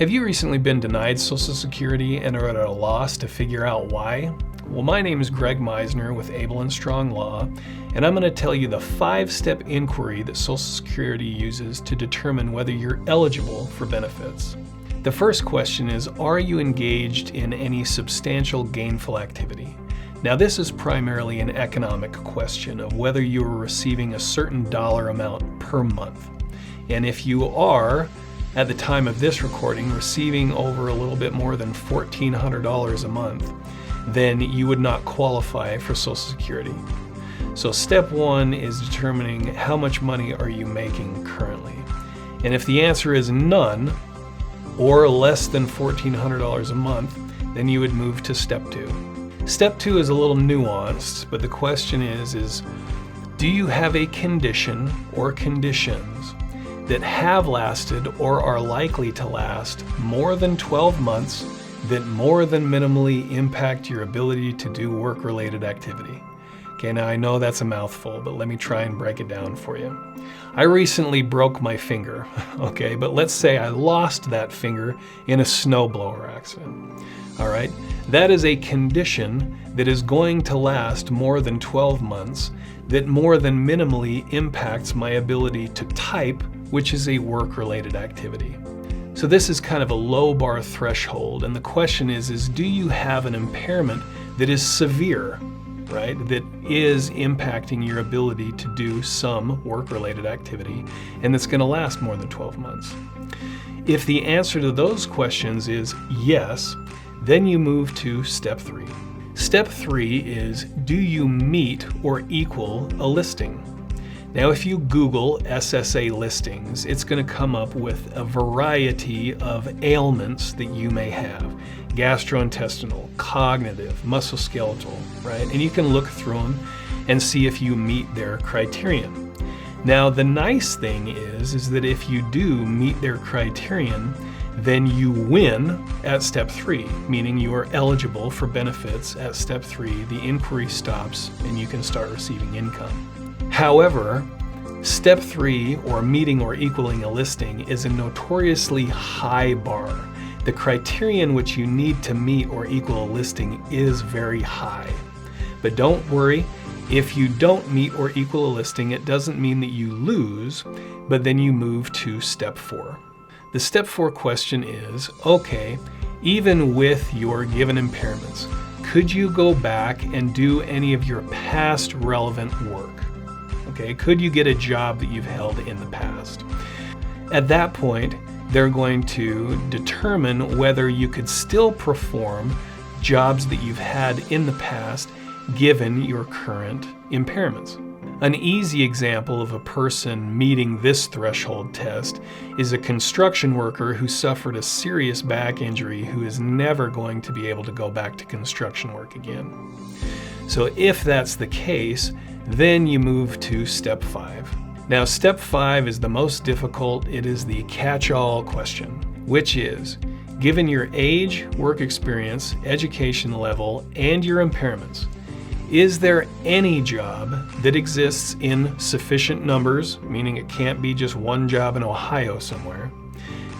Have you recently been denied Social Security and are at a loss to figure out why? Well, my name is Greg Meisner with Able and Strong Law, and I'm going to tell you the 5-step inquiry that Social Security uses to determine whether you're eligible for benefits. The first question is, are you engaged in any substantial gainful activity? Now, this is primarily an economic question of whether you are receiving a certain dollar amount per month. And if you are, at the time of this recording, receiving over a little bit more than $1,400 a month, then you would not qualify for Social Security. So step one is determining how much money are you making currently. And if the answer is none, or less than $1,400 a month, then you would move to step two. Step two is a little nuanced, but the question is do you have a condition or conditions that have lasted or are likely to last more than 12 months that more than minimally impact your ability to do work-related activity? Okay, now I know that's a mouthful, but let me try and break it down for you. I recently broke my finger, okay, but let's say I lost that finger in a snowblower accident. All right, that is a condition that is going to last more than 12 months that more than minimally impacts my ability to type, which is a work-related activity. So this is kind of a low bar threshold, and the question is do you have an impairment that is severe, right, that is impacting your ability to do some work-related activity and that's going to last more than 12 months? If the answer to those questions is yes, then you move to step three. Step three is, do you meet or equal a listing? Now, if you Google SSA listings, it's going to come up with a variety of ailments that you may have: gastrointestinal, cognitive, musculoskeletal, right? And you can look through them and see if you meet their criterion. Now, the nice thing is that if you do meet their criterion, then you win at step three, meaning you are eligible for benefits at step three. The inquiry stops and you can start receiving income. However, step three, or meeting or equaling a listing, is a notoriously high bar. The criterion which you need to meet or equal a listing is very high. But don't worry, if you don't meet or equal a listing, it doesn't mean that you lose, but then you move to step four. The step four question is, okay, even with your given impairments, could you go back and do any of your past relevant work? Okay, could you get a job that you've held in the past? At that point, they're going to determine whether you could still perform jobs that you've had in the past given your current impairments. An easy example of a person meeting this threshold test is a construction worker who suffered a serious back injury who is never going to be able to go back to construction work again. So if that's the case, then you move to step five. Now, step five is the most difficult. It is the catch-all question, which is, given your age, work experience, education level, and your impairments, is there any job that exists in sufficient numbers, meaning it can't be just one job in Ohio somewhere,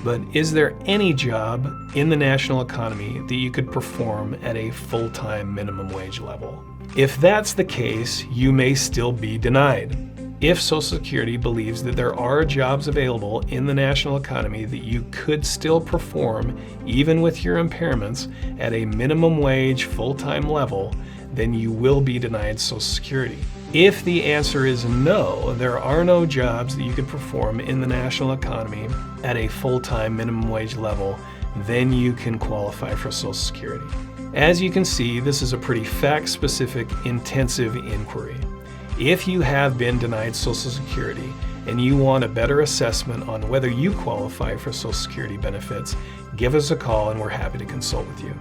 but is there any job in the national economy that you could perform at a full-time minimum wage level? If that's the case, you may still be denied. If Social Security believes that there are jobs available in the national economy that you could still perform, even with your impairments, at a minimum wage full-time level, then you will be denied Social Security. If the answer is no, there are no jobs that you could perform in the national economy at a full-time minimum wage level, then you can qualify for Social Security. As you can see, this is a pretty fact-specific, intensive inquiry. If you have been denied Social Security and you want a better assessment on whether you qualify for Social Security benefits, give us a call and we're happy to consult with you.